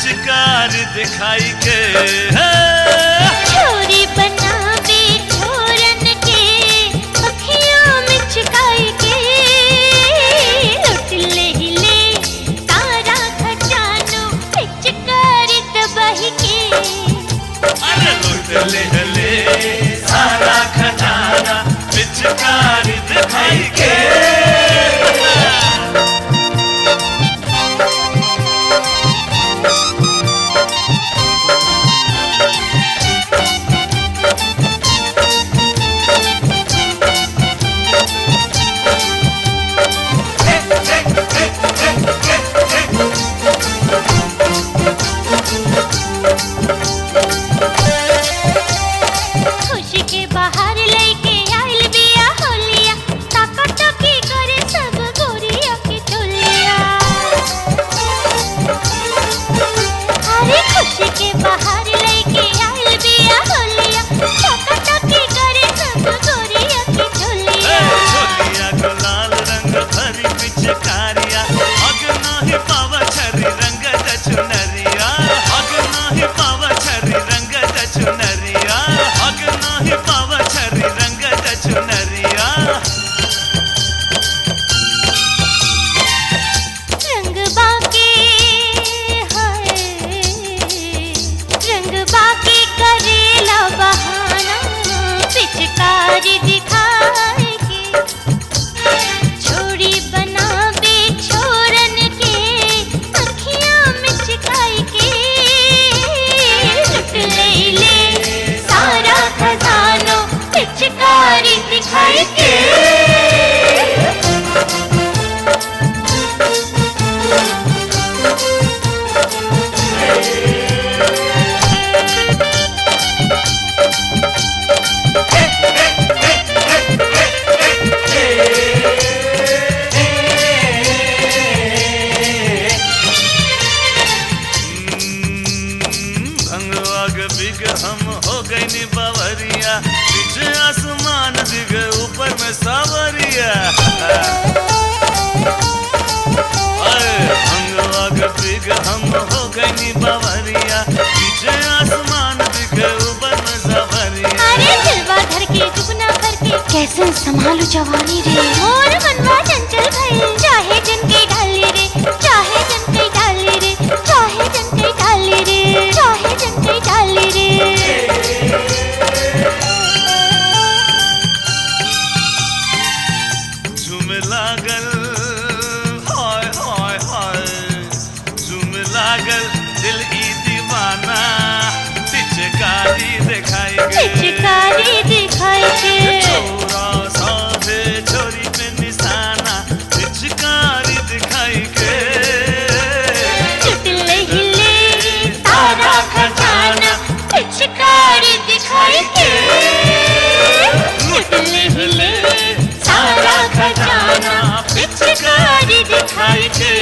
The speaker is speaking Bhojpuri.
पिचकारी दिखाई के छोरी बनावे छोरन के अखियों में चुकाई के लुट ले हिले सारा खजानो पिचकारी दबाई के। अरे लुट ले हिले सारा खजाना पिचकारी दिखाई के। खुशी के बाहर लेके आइल बिया होलिया ताका ताकी करे सब गोरिया की टोलिया। अरे खुशी के बाहर लेके आइल बिया होलिया ताका ताकी करे सब गोरिया की टोलिया। छोलिया को लाल रंग भरी पिचकारिया अग नाही पावा छरी रंग चुनरिया अग नाही पावा छरी रंग चुनरिया अग नाही पावा छरी रंग चुनरिया। रंग बाके हाय रंग बाके करेला बहाना पिचकारी दिखाए के छोड़ी बनावे छोरन के अखियां में चिकाई के लुट ले ले सारा खजानो पिचकारी दिखाई के। भंगवाग बिग हम हो गई नी बावरिया पीछे आसमान दिग ऊपर में सावरिया। भंगवाग बिग हम हो गई नी बावरिया पीछे आसमान दिग ऊपर में सावरिया। अरे दिलवा धर के चुप ना करके कैसे संभालू जवानी रे मोर मनवा चंचल भइल चाहे जन के डाली रे चाहे जन के डाली रे चाहे जन के डाली रे चाहे जन के डाली रे। झूम लागल हाय हाय हाय झूम लागल दिल ई दीवाना पिचकारी दिखाई के पिचकारी दिखाई के छोरा साधे छोरी पे निशाना पिचकारी दिखाई के। लुट ले हिले सारा खजाना पिचकारी दिखाई के लुट ले हिले सारा खजाना पिचकारी दिखाई के।